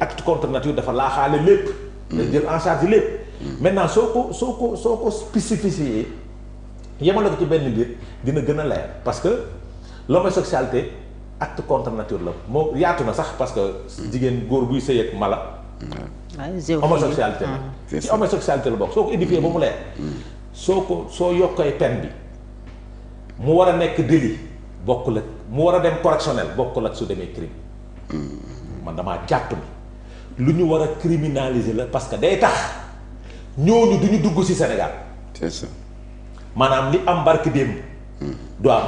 acte contre nature dafa laaxaale lépp. day jël en charge lépp. maintenant soo ko spécifié yemale ko ci benn mbir dina gën a leer parce que l'homosexualité acte contre nature la moo yaatu na sax parce que jigéen góor buy sëy ak mala. homosexualité la ci homosexualité la bokk soo ko édifié ba mu leer. soo yokkee peine bi mu war a nekk délit bokkul ak mu war a dem correctionnel bokkul ak su demee crime. man damaa jàpp ni lu ñu war a criminaliser la parce que day tax ñooñu du ñu dugg ci Sénégal. c'est ça. maanaam li am barki démb. du am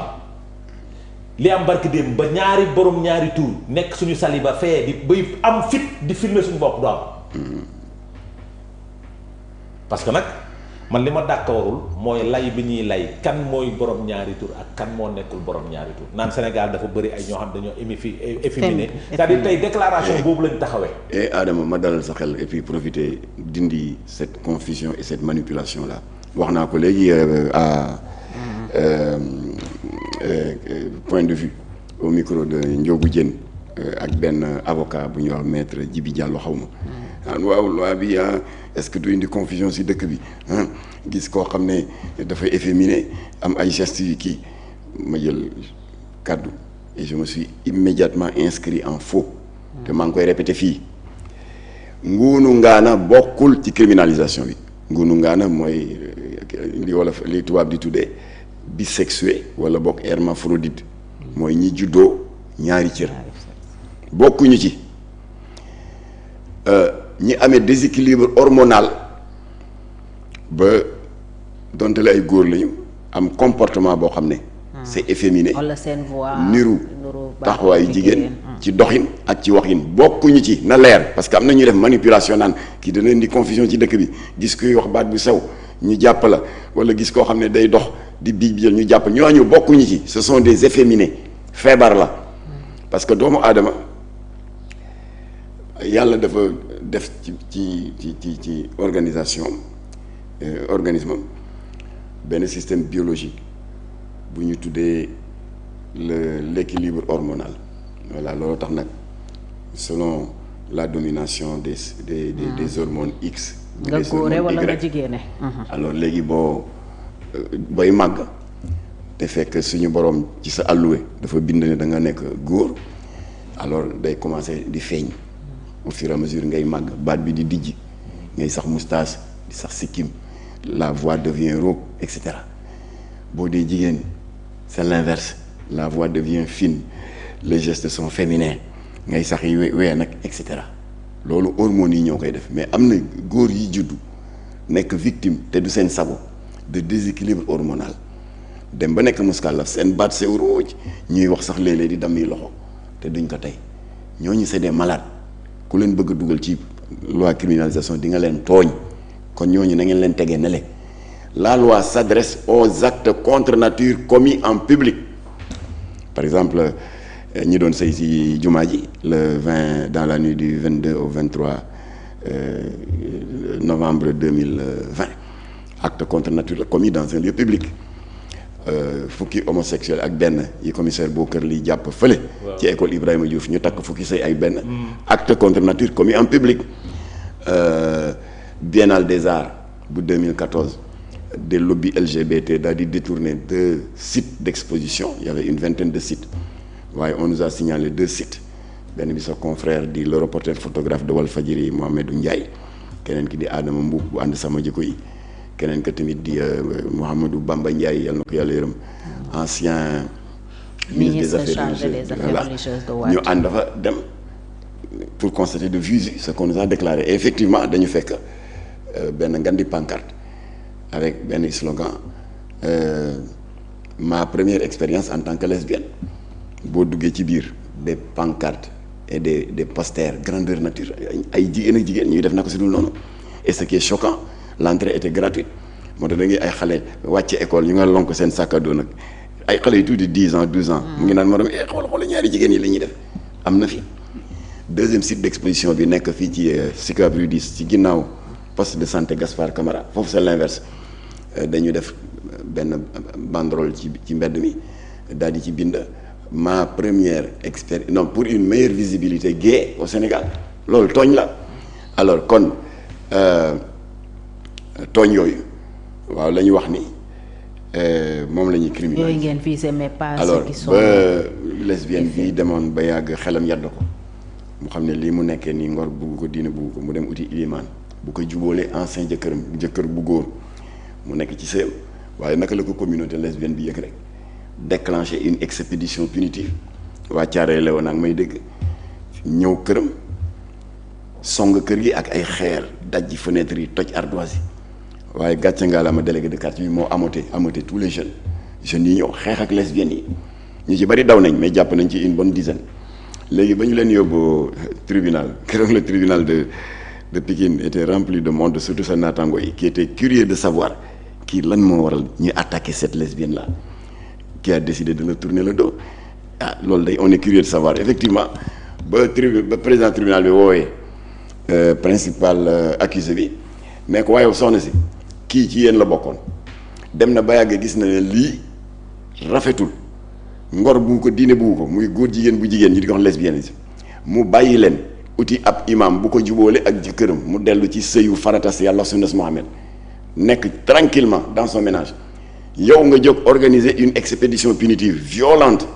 li am barki démb ba ñaari borom ñaari tur nekk suñu saliba fee di bay am fit di filmer suñu bopp du am. parce que nag man li ma dàkkawarul mooy lay bi ñuy lay kan mooy borom ñaari tur ak kan moo nekkul borom ñaari tur naan Sénégal dafa bëri ay ñoo xam dañoo efféminé c'est-à-dire tey déclaration boobu lañ taxawee. et Adama ma dalal sa xel et puis profiter dindi cette confusion et cette manipulation là wax naa ko léegi point de vue au micro de Ndiogou Diène ak benn avocat bu ñuy wax maître Djibi Diallo xaw ma. waaw loi bi est-ce que du indi confusion ci dëkk bi gis koo xam ne dafay efféminé am ay gestes yu kii ma jël kàddu et je me suis immédiatement inscrit en faux te maa ngi koy répété fii nguunu ngaana bokkul ci criminalisation bi nguunu ngaana mooy li wolof li tubaab di tuddee bisexué wala bokk hermaphrodite mooy ñi juddoo ñaari cër bokkuñu ci ñi amee déséquilibre hormonal ba donte la ay góor lañu am comportement boo xam ne c'est efféminé wala seen voix niru taxawaayu jigéen ci doxin ak ci waxin bokkuñu ci na leer parce que am na ñuy def manipulation naan kii dana indi confusion ci dëkk bi gis kuy wax baat bu sew ñu jàpp la wala gis koo xam ne day dox di biij jël ñu jàpp ñooñu bokkuñu ci ce sont des efféminés feebar la parce que doomu aadama yàlla dafa def ci organisation organisme benn système biologique bu ñu tuddee l'équilibre hormonal voilà loolu tax nag selon la domination des hormones X. nga góore wala nga jigéene. alors léegi booy màgg te fekk suñu borom ci sa alloué dafa bind ne da nga nekk góor alors day commencer di feeñ. au fur et à mesure ngay màgg baat bi di dijj ngay sax moustache di sax sikkim la voix devient rauque et cetera boo dee jigéen c'est l'inverse la voix devient fine les gestes sont féminins ngay sax yi wee nag et cetera loolu hormones yi ñoo koy def mais am na góor yi juddu nekk victime te du seen sago de déséquilibre hormonal dem ba nekk muskàllaf seen baat sew ruuj ñuy wax sax léeg-léeg di dammi loxo te duñ ko tey ñooñu c'est des malades ku leen bëgg a dugal ci loi criminalisation di nga leen tooñ kon ñooñu na ngeen leen tegee ne le la loi s'adresse aux actes contre nature commis en public par exemple ñi doon sëy ci jumaa ji le 20 dans la nuit du 22 au 23 novembre 2020 acte contre nature commis dans un lieu public fukki homosexuel ak benn yi commissaire Bokar li jàpp fële ci école Ibrahima Diouf ñu takk fukki sëy ay benn acte contre nature commis en public Biennale des Arts bu 2014 des lobbies LGBT daal di détourner 2 sites d'exposition il y avait une vingtaine de sites waaye on nous a signalé 2 sites benn bi sa confrère di le reporter photographe de Walfadjri Mohamedou Ndiaye keneen ki di Adama Mbuub bu ànd sama jikko yi keneen ka tamit di Mouhamadou Bamba Ndiaye yàlla na ko yàlla yërëm ancien ministre des affaires religieuses ñu ànd dafa dem pour constater de visu ce qu'on nous a déclaré et effectivement dañu fekk benn ngandi pancarte avec benn slogan ma première expérience en tant que lesbienne boo duggee ci biir des pancartes et des posters grandeur nature ay jigéen ak jigéen ñuy def na ko si dul noonu et ce qui est choquant l'entrée était gratuite moo tax da ngay ay xale wàcce école ñu nga lonk seen sac à dos nag ay xale yu tuuti 10 ans 12 ans mu ngi naan morom xool ñaari jigéen yi la ñuy def am na fi deuxième site d'exposition bi nekk fii ci Sicap Rue 10 ci ginnaaw poste de santé Gaspard Camara foofu c'est l'inverse dañu def benn banderole ci mbedd mi daal di ci bind ma première expérience non pour une meilleure visibilité gay au Sénégal loolu tooñ la. alors kon tooñ yooyu waaw la ñu wax ni moom la ñuy criminaliser. yooyu ngeen visé mais pas alors ceux qui sont. ba lesbienne bi demoon ba yàgg xelam yàdd ko mu xam ne lii mu nekkee nii ngor bugg ko diine bugg ko mu dem uti ilimaan bu ko jubóolee ancien jëkkër bu góor mu nekk ci sëyam waaye naka la ko communauté lesbienne bi yëg rek déclencher une expédition punitive waa Thiaroye Léona nag may dégg ñëw këram song kër gi ak ay xeer dajji fenêtre yi toj ardoise yi waaye gàcce ngaalaama délégué de quartier bi moo amoté tous les jeunes yi ñëw xeex ak lesbiennes yi ñu ci bari daw nañ mais jàpp nañ ci une bonne dizaine léegi ba ñu leen yóbbu tribunal keroog le tribunal de Pikine était rempli de monde surtout sa naataango yi qui était curieux de savoir kii lan moo waral ñuy attaquer cette lesbienne là qui a décidé de le tourner le dos loolu day on est curieux de savoir effectivement ba président tribunal bi woowee principal accusé bi mais ko waaye soxna si kii ci yéen la bokkoon dem na ba yàgg gis na ne lii rafetul ngor bu ko diine bu ko muy góor jigéen bu jigéen ñi di ko wax lesbianisme mu bàyyi leen uti ab imam bu ko jubóole ak jëkkëram mu dellu ci sëyu faratas yàlla sunnas Muhammad nekk tranquillement dans son ménage yow nga jóg organiser une expédition punitive violente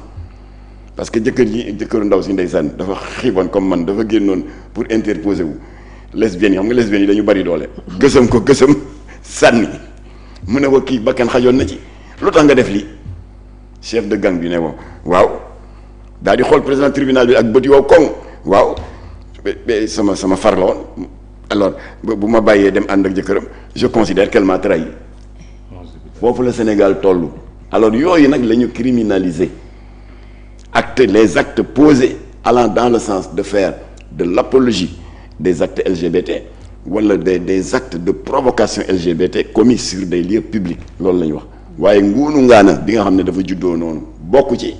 parce que jëkkëru ndaw si ndeysaan dafa xiiboon comme man dafa génnoon pour interposer wu lesbiennes yi xam nga lesbiennes yi dañu bari doole gësam sànni mu ne ko kii bakkan xajoon na ci lu tax nga def lii chef de gang bi ne ko waaw daal di xool président tribunal bi ak bët yow koŋ waaw sama far la woon alors bu ma bàyyee dem ànd ak jëkkëram je considère qu'elle m'a trahi foofu la Sénégal toll alors yooyu nag la ñu criminaliser les actes posés allant dans le sens de faire de l'apologie des actes LGBT wala des actes de provocation LGBT commis sur des lieux publics loolu la ñu wax waaye nguunu ngaana bi nga xam ne dafa juddoo noonu bokk ci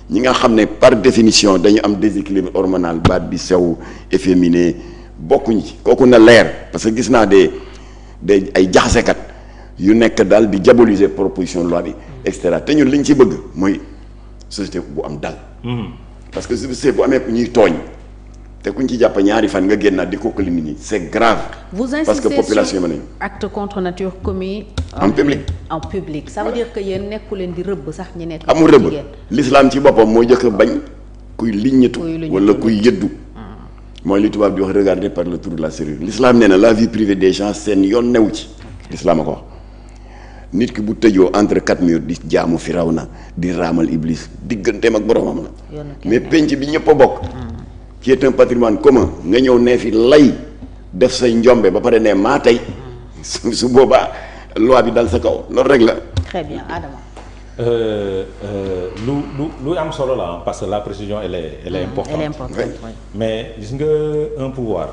ñi nga xam ne par définition dañu am déséquilibre hormonal baat bi sew efféminé bokkuñu ci kooku na leer parce que gis naa des ay jaxasekat yu nekk daal di diaboliser proposition de loi bi et cetera te ñun liñ ci bëgg mooy société bu am dal parce que société bu amee ñuy tooñ te kuñ ci jàpp ñaari fan nga génnaat di kookali nit ñi c'est grave. parce que population yi acte contre nature commis en public. en public ça veut dire que yéen nekku leen di rëbb sax ñi nekk. amul rëbb l'islam ci boppam moo jëkk bañ kuy liññatu wala kuy yëddu. mooy li tubaab di wax regarder par le trou de la serrure l'islam nee na la vie privée des gens seen yoon newu ci l'islam a ko wax nit ki bu tëjoo entre quatre murs di jaamu Firawna di raamal Iblis digganteem ak boromam la mais penc bi ñëpp a bokk. qui est un patrimoine commun nga ñëw nee fi lay def say njombe ba pare ne maa tey su boobaa loi bi dal sa kaw loolu rek la. très bien Adama. lu am solo la parce que la précision elle est importante. Elle est importante, oui. mais gis nga un pouvoir.